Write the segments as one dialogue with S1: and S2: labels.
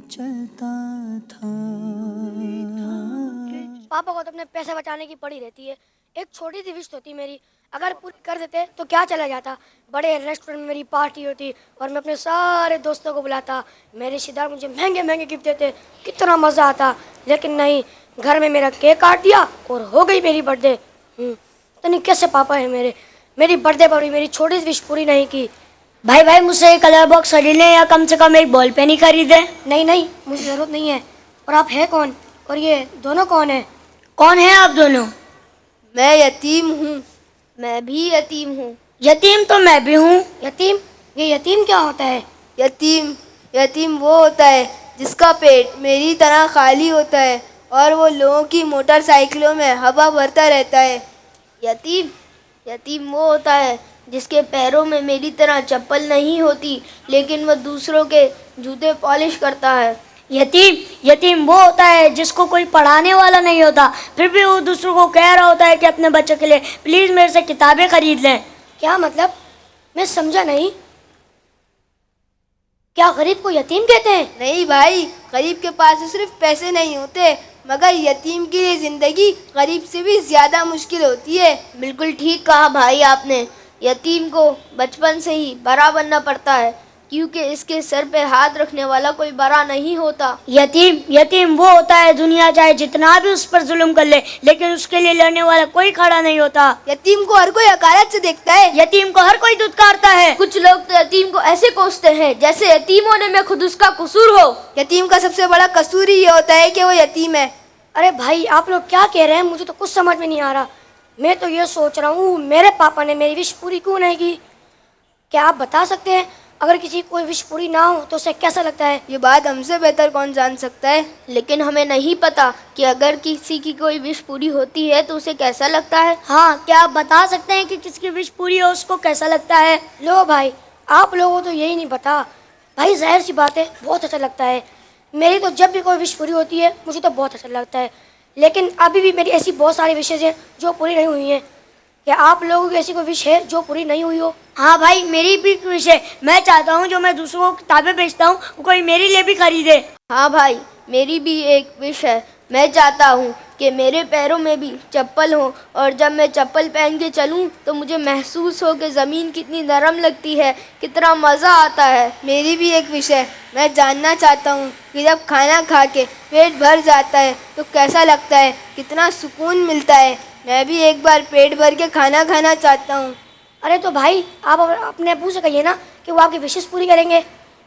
S1: चलता था।
S2: पापा को तो अपने पैसे बचाने की पड़ी रहती है। एक छोटी सी विश होती मेरी, अगर पूरी कर देते तो क्या चला जाता। बड़े रेस्टोरेंट में मेरी पार्टी होती और मैं अपने सारे दोस्तों को बुलाता, मेरे रिश्तेदार मुझे महंगे महंगे गिफ्ट देते, कितना मज़ा आता। लेकिन नहीं, घर में मेरा केक काट दिया और हो गई मेरी बर्थडे। तो नहीं कैसे पापा है मेरी बर्थडे पर मेरी छोटी सी विश पूरी नहीं की।
S3: भाई मुझसे एक कलर बॉक्स खरीद लें या कम से कम एक बॉल पेन ही खरीदें।
S2: नहीं, मुझे ज़रूरत नहीं है। और आप हैं कौन, और ये दोनों कौन है?
S3: कौन है आप दोनों?
S4: मैं यतीम हूँ। मैं भी यतीम हूँ।
S3: यतीम तो मैं भी हूँ।
S2: यतीम? ये यतीम क्या होता है?
S4: यतीम वो होता है जिसका पेट मेरी तरह खाली होता है और वो लोगों की मोटरसाइकिलों में हवा भरता रहता है। यतीम वो होता है जिसके पैरों में मेरी तरह चप्पल नहीं होती लेकिन वो दूसरों के जूते पॉलिश करता है।
S3: यतीम वो होता है जिसको कोई पढ़ाने वाला नहीं होता, फिर भी वो दूसरों को कह रहा होता है कि अपने बच्चों के लिए प्लीज मेरे से किताबें खरीद लें।
S2: क्या मतलब? मैं समझा नहीं। क्या गरीब को यतीम कहते हैं?
S4: नहीं भाई, गरीब के पास तो सिर्फ पैसे नहीं होते, मगर यतीम के लिए जिंदगी गरीब से भी ज्यादा मुश्किल होती है। बिल्कुल ठीक कहा भाई आपने। यतीम को बचपन से ही बड़ा बनना पड़ता है क्योंकि इसके सर पे हाथ रखने वाला कोई बड़ा नहीं होता।
S3: यतीम वो होता है दुनिया चाहे जितना भी उस पर जुल्म कर ले लेकिन उसके लिए लड़ने वाला कोई खड़ा नहीं होता।
S4: यतीम को हर कोई हकारत से देखता है।
S3: यतीम को हर कोई दुत्कारता है।
S4: कुछ लोग तो यतीम को ऐसे कोसते हैं जैसे यतीम होने में खुद उसका कसूर हो। यतीम का सबसे बड़ा कसूर ही ये होता है कि वो यतीम है।
S2: अरे भाई, आप लोग क्या कह रहे हैं? मुझे तो कुछ समझ में नहीं आ रहा। मैं तो ये सोच रहा हूँ मेरे पापा ने मेरी विश पूरी क्यों नहीं की। क्या आप बता सकते हैं अगर किसी की कोई विश पूरी ना हो तो उसे कैसा लगता है?
S4: ये बात हमसे बेहतर कौन जान सकता है, लेकिन हमें नहीं पता कि अगर किसी की कोई विश पूरी होती है तो उसे कैसा लगता है।
S3: हाँ, क्या आप बता सकते हैं कि किसकी विश पूरी हो उसको कैसा लगता है?
S2: लो भाई, आप लोगों को तो यही नहीं पता। भाई जाहिर सी बात है, बहुत अच्छा लगता है। मेरी तो जब भी कोई विश पूरी होती है मुझे तो बहुत अच्छा लगता है, लेकिन अभी भी मेरी ऐसी बहुत सारी विशेज हैं जो पूरी नहीं हुई हैं। क्या आप लोगों की ऐसी कोई विश है जो पूरी नहीं हुई हो?
S3: हाँ भाई, मेरी भी विश है। मैं चाहता हूँ जो मैं दूसरों को किताबें बेचता हूँ कोई मेरे लिए भी खरीदे।
S4: हाँ भाई, मेरी भी एक विश है। मैं चाहता हूँ कि मेरे पैरों में भी चप्पल हो और जब मैं चप्पल पहन के चलूँ तो मुझे महसूस हो कि ज़मीन कितनी नरम लगती है, कितना मज़ा आता है। मेरी भी एक विश है। मैं जानना चाहता हूँ कि जब खाना खा के पेट भर जाता है तो कैसा लगता है, कितना सुकून मिलता है। मैं भी एक बार पेट भर के खाना खाना चाहता हूँ।
S2: अरे तो भाई, आप अपने अब्बू से कहिए ना कि वो आपकी विशेष पूरी करेंगे।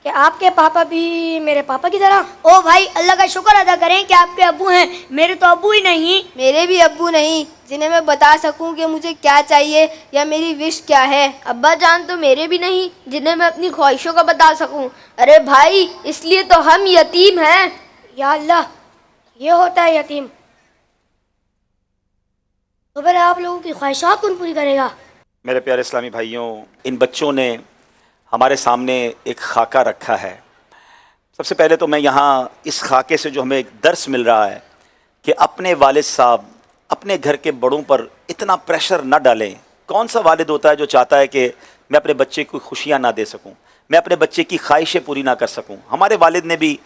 S2: कि आपके पापा भी मेरे पापा की तरह?
S3: ओ भाई, अल्लाह का शुक्र अदा करें कि आपके अब्बू हैं। मेरे तो अब्बू ही नहीं।
S4: मेरे भी अब्बू नहीं जिन्हें मैं बता सकूं कि मुझे क्या चाहिए या मेरी विश क्या है। अब्बा जान तो मेरे भी नहीं जिन्हें मैं अपनी ख्वाहिशों का बता सकूं। अरे भाई, इसलिए तो हम यतीम हैं।
S2: या अल्लाह, ये होता है यतीम। तो फिर आप लोगों की ख्वाहिशात कौन पूरी करेगा?
S5: मेरे प्यारे इस्लामी भाइयों, इन बच्चों ने हमारे सामने एक खाका रखा है। सबसे पहले तो मैं यहाँ इस खाके से जो हमें एक दर्स मिल रहा है कि अपने वालिद साहब अपने घर के बड़ों पर इतना प्रेशर न डालें। कौन सा वालिद होता है जो चाहता है कि मैं अपने बच्चे को खुशियाँ ना दे सकूँ, मैं अपने बच्चे की ख्वाहिशें पूरी ना कर सकूँ। हमारे वालिद ने भी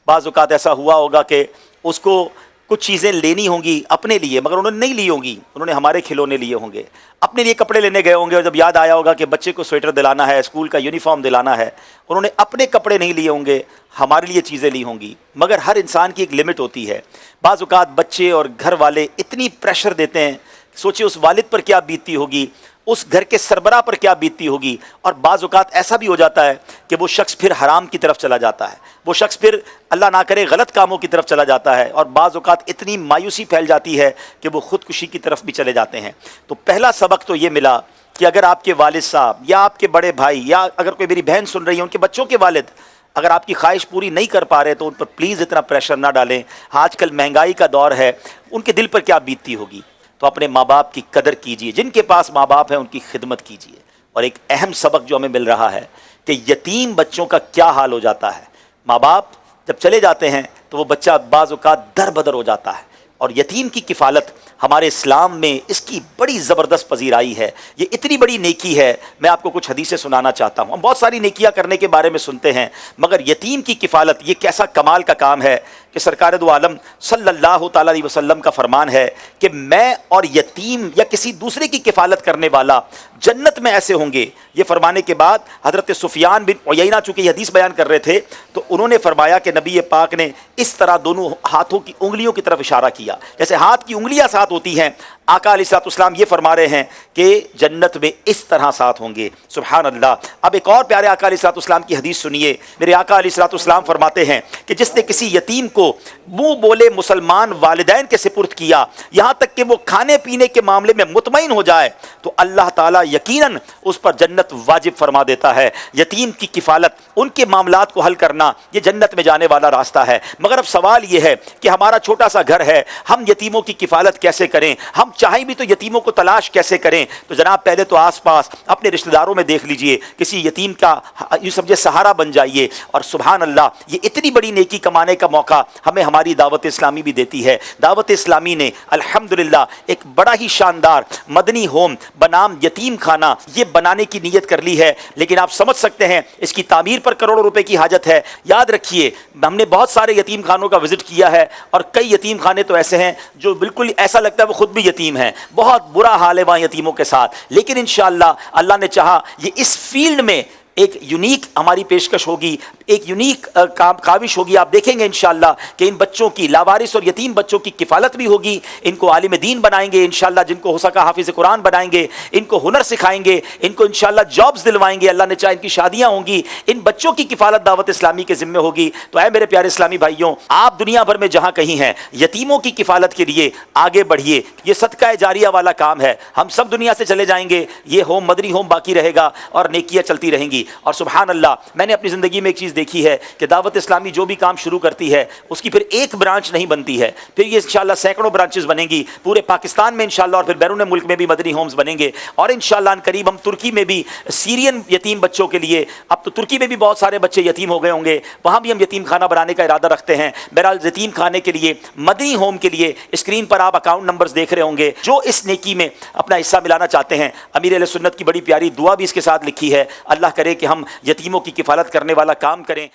S5: बाज़ औक़ात ऐसा हुआ होगा कि उसको कुछ चीज़ें लेनी होंगी अपने लिए, मगर उन्होंने नहीं ली होंगी, उन्होंने हमारे खिलौने लिए होंगे। अपने लिए कपड़े लेने गए होंगे और जब याद आया होगा कि बच्चे को स्वेटर दिलाना है, स्कूल का यूनिफॉर्म दिलाना है, उन्होंने अपने कपड़े नहीं लिए होंगे, हमारे लिए चीज़ें ली होंगी। मगर हर इंसान की एक लिमिट होती है। बाज़ औक़ात बच्चे और घर वाले इतनी प्रेशर देते हैं, सोचिए उस वालिद पर क्या बीतती होगी, उस घर के सरबराह पर क्या बीतती होगी। और बाज़ औक़ात ऐसा भी हो जाता है कि वो शख्स फिर हराम की तरफ चला जाता है, वो शख्स फिर अल्लाह ना करे गलत कामों की तरफ चला जाता है, और बाज़ औक़ात इतनी मायूसी फैल जाती है कि वो ख़ुदकुशी की तरफ भी चले जाते हैं। तो पहला सबक तो ये मिला कि अगर आपके वालिद साहब या आपके बड़े भाई या अगर कोई मेरी बहन सुन रही है, उनके बच्चों के वालिद अगर आपकी ख्वाहिश पूरी नहीं कर पा रहे तो उन पर प्लीज़ इतना प्रेशर ना डालें। आजकल महंगाई का दौर है, उनके दिल पर क्या बीतती होगी। तो अपने माँ बाप की कदर कीजिए, जिनके पास माँ बाप हैं उनकी खिदमत कीजिए। और एक अहम सबक जो हमें मिल रहा है कि यतीम बच्चों का क्या हाल हो जाता है। माँ बाप जब चले जाते हैं तो वो बच्चा बाज़ औक़ात दर बदर हो जाता है, और यतीम की किफ़ालत ہمارے اسلام میں اس کی بڑی زبردست پذیرائی ہے. یہ اتنی بڑی نیکی ہے. میں آپ کو کچھ حدیثیں سنانا چاہتا ہوں. ہم بہت ساری نیکیاں کرنے کے بارے میں سنتے ہیں، مگر یتیم کی کفالت یہ کیسا کمال کا کام ہے کہ سرکار دو عالم صلی اللہ تعالیٰ علیہ وسلم کا فرمان ہے کہ میں اور یتیم یا کسی دوسرے کی کفالت کرنے والا جنت میں ایسے ہوں گے. یہ فرمانے کے بعد حضرت سفیان بن عیینہ چونکہ یہ حدیث بیان کر رہے تھے تو انہوں نے فرمایا کہ نبی پاک نے اس طرح دونوں ہاتھوں کی انگلیوں کی طرف اشارہ کیا، جیسے ہاتھ کی انگلیاں ساتھ ہوتی ہیں. آقا علیہ السلام یہ فرما رہے ہیں کہ جنت میں اس طرح ساتھ ہوں گے. سبحان اللہ. اب ایک اور پیارے آقا علیہ السلام کی حدیث سنیے. میرے آقا علیہ السلام فرماتے ہیں کہ جس نے کسی یتیم کو منہ بولے مسلمان والدین کے سپرد کیا، یہاں تک کہ وہ کھانے پینے کے معاملے میں مطمئن ہو جائے، تو اللہ تعالیٰ یقیناً اس پر جنت واجب فرما دیتا ہے. یتیم کی کفالت، ان کے معاملات کو حل کرنا، یہ جنت میں جانے والا راستہ ہے. مگر اب سوال یہ ہے کہ ہمارا چھوٹا سا گھر ہے، ہم یتیموں کی کفالت کیسے کریں؟ ہم چاہیں بھی تو یتیموں کو تلاش کیسے کریں؟ تو جناب پہلے تو آس پاس اپنے رشتہ داروں میں دیکھ لیجئے، کسی یتیم کا یوں سمجھے سہارا بن جائیے. اور سبحان اللہ، یہ اتنی بڑی نیکی کمانے کا موقع ہمیں ہماری دعوت اسلامی بھی دیتی ہے. دعوت اسلامی نے الحمدللہ ایک بڑا ہی شاندار مدنی ہوم بنام یتیم خانہ یہ بنانے کی نیت کر لی ہے، لیکن آپ سمجھ سکتے ہیں اس کی تعمیر پر کروڑوں روپے کی حاجت ہے. یاد رکھیے، ہم نے بہت سارے یتیم خانوں کا وزٹ کیا ہے اور کئی یتیم خانے تو ایسے ہیں جو بالکل ایسا لگتا ہے وہ خود بھی یتیم ہیں. بہت برا حال ہے وہاں یتیموں کے ساتھ. لیکن انشاءاللہ اللہ نے چاہا یہ اس فیلڈ میں ایک یونیک ہماری پیشکش ہوگی، ایک یونیک کاوش ہوگی. آپ دیکھیں گے انشاءاللہ کہ ان بچوں کی لاوارث اور یتیم بچوں کی کفالت بھی ہوگی. ان کو عالم دین بنائیں گے انشاءاللہ، جن کو ہو سکا حافظ قرآن بنائیں گے، ان کو ہنر سکھائیں گے، ان کو انشاءاللہ جابز دلوائیں گے. اللہ نے چاہا ان کی شادیاں ہوں گی. ان بچوں کی کفالت دعوت اسلامی کے ذمہ ہوگی. تو اے میرے پیارے اسلامی بھائیوں، آپ دنیا بھر میں جہاں کہیں ہیں یتیموں کی کفالت کے لیے آگے بڑھیے. یہ صدقہ جاریہ والا کام ہے. ہم سب دنیا سے چلے جائیں گے، یہ ہوم مدنی ہوم باقی رہے گا اور نیکیاں چلتی رہیں گی. اور سبحان اللہ، میں نے اپنی زندگی میں ایک چیز دیکھی ہے کہ دعوت اسلامی جو بھی کام شروع کرتی ہے اس کی پھر ایک برانچ نہیں بنتی ہے، پھر یہ انشاءاللہ سینکڑوں برانچز بنیں گی پورے پاکستان میں انشاءاللہ، اور پھر بیرون ملک میں بھی مدنی ہومز بنیں گے. اور انشاءاللہ ان قریب ہم ترکی میں بھی سیرین یتیم بچوں کے لیے، اب تو ترکی میں بھی بہت سارے بچے یتیم ہو گئے ہوں گے، وہاں بھی ہم یتیم خانہ بنانے کا ارادہ رکھتے ہیں. بہرحال یتیم خانے کے لیے، مدنی ہوم کے لیے اسکرین پر آپ اکاؤنٹ نمبرز دیکھ رہے ہوں گے. جو اس نیکی میں اپنا حصہ ملانا چاہتے ہیں، امیر اہل سنت کی بڑی پیاری دعا بھی اس کے ساتھ لکھی ہے. اللہ کرے کہ ہم یتیموں کی کفالت کرنے والا کام کریں.